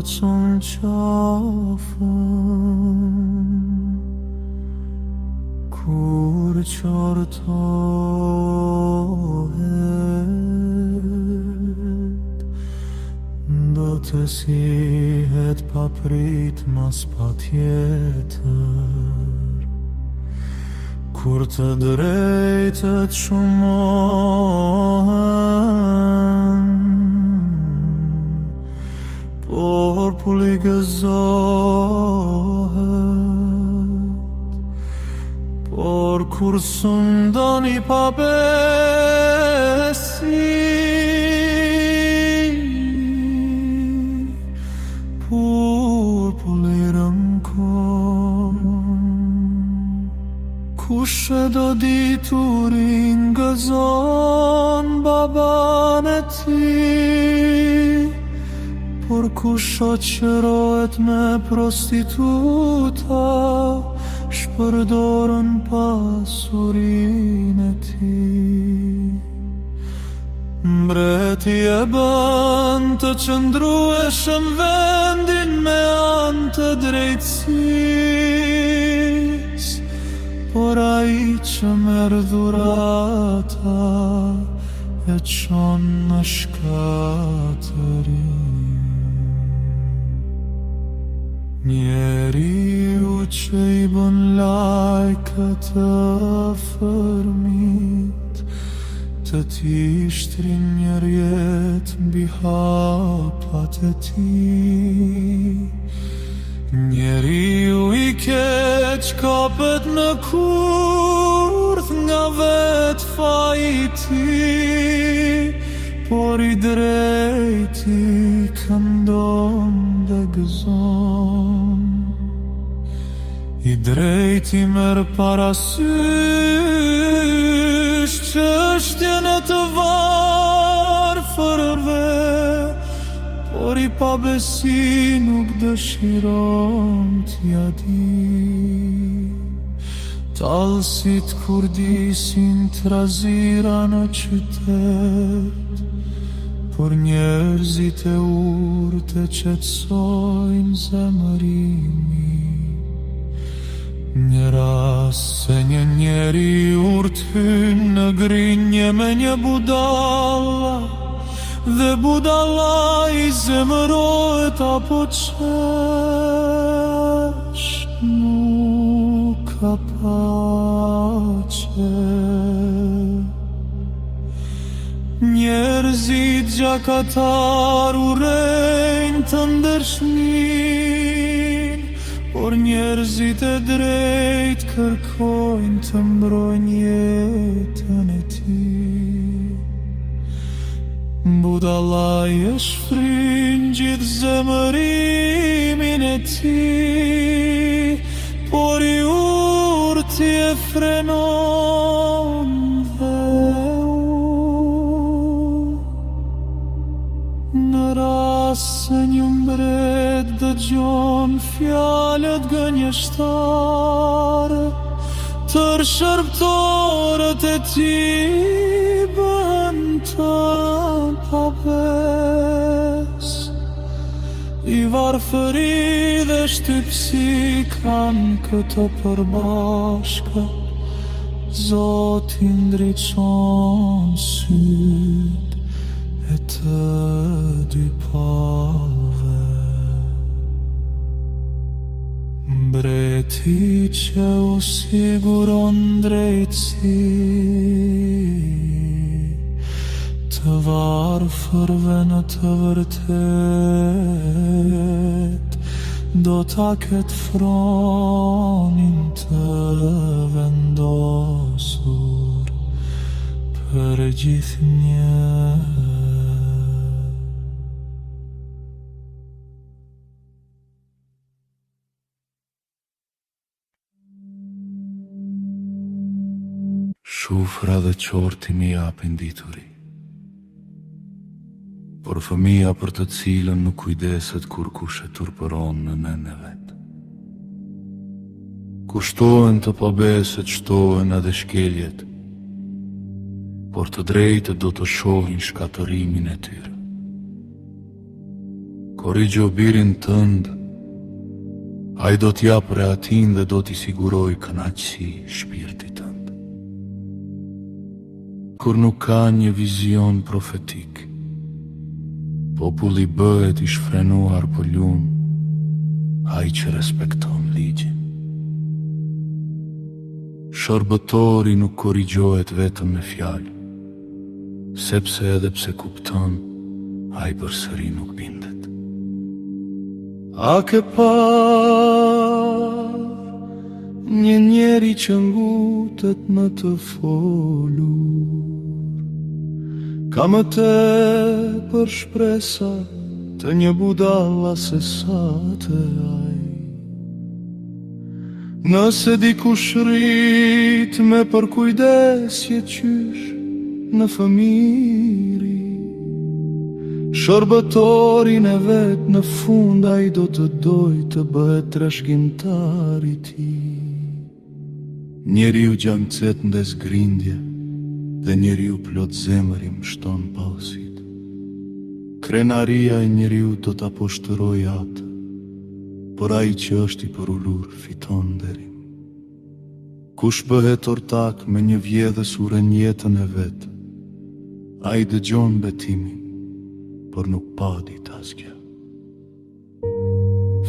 forcën qafën kur qortohet, do të sihet pa prit mas pa tjetër, kur të drejtët shumohen, por pulli gëzohet, por kur sundoni pa besi, por pulli rënkon. Kush e do diturin gëzon baban e ti, por kush shoqërohet me prostituta, shpërdorën pasurinë e tij. Mbreti e bën të qëndrueshëm vendin me anë të drejtësisë, por ai që merr dhurata e çon në shkatëri. Njeriu që i bën lajka të afërmit, të t'i shtrin njerjet mbi hapat e tij. Njeriu i keq kapet në kurth nga vetë faji i tij, por i drejti këndon dhe gëzon. I drejti merr parasysh çështjen e të varfërve, por i pabesi nuk dëshiron t'ja di. Tallësit kur disin trazira në qytet, por njerëzit e urtë e qetësojnë zemërimi. Një rast se një njeri urtë hyn në grinje me një budalla, dhe budalla i zemërohet apo qesh, nuk ka pace. Njerëzit gjakatar urrejnë të ndershmin, por njerëzit e drejt kërkojnë të mbrojnë jetën e tij. Budalla i e shfryn gjithë zemërimin e tij, por i urti e frenon dhe në rast se një mbret dëgjon fjalët gënjeshtare, tër shërbëtorët e tij bën të pabes. I varfëri dhe shtypsi kanë këto përbashkët, Zoti ndriçon syt e të dy palëve. Mbreti që u siguron drejtësi të varfërve në të vërtet, do ta ketë fronin të vendosur për gjithnjë. Shufra dhe qorti mi japin dituri, por fëmia për të cilën nuk kujdeset kur kush e turpëron në nënën e vet. Kushtohen të pabeset, shtohen edhe shkeljet, por të drejtët do të shohin shkatërimin e tyre. Korrigjo birin tënd, ai do t'jap rehatin dhe do t'i siguroj kënaqësi shpirtit tënd. Kur nuk ka një vizion profetik, populli bëhet i shfrenuar për lum, ai që respekton ligjin. Shërbëtori nuk korrigjohet vetëm me fjalë, sepse edhe pse kupton, ai përsëri nuk bindet. A ke par një njeri që ngutet në të folur, ka më tepër shpresa të një budalla se sa të ai. Nëse dikush rrit me përkujdesje qysh në fëmiri, shërbëtorin e vet në fund ai do të doj të bëhet trashëgimtar i tij. Njeriu gjangcet ndes grindje dhe njeriu plot zemër i mshton pausit. Krenaria e njeriu do ta poshtëroj atë, por ai që është i përulur fiton nderim. Kush bëhet ortak me një vjedhës uren jetën e vet, ai dëgjon betimin, por nuk pa dit asgjë.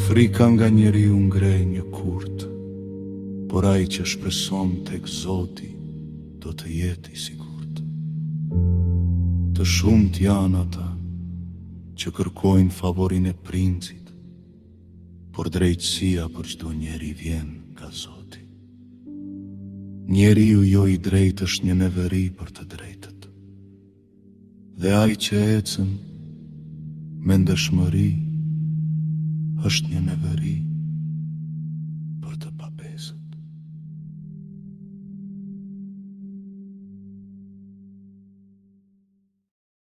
Frika nga njeriu ngrej një kurt, por ai që shpreson tek Zoti do të jetë i sigurt. Të shumt janë ata që kërkojnë favorin e princit, por drejtësia për çdo njeri vjen nga Zoti. Njeriu jo i drejtë është një neveri për të drejtët, dhe ai që ecën me ndëshmëri është një neveri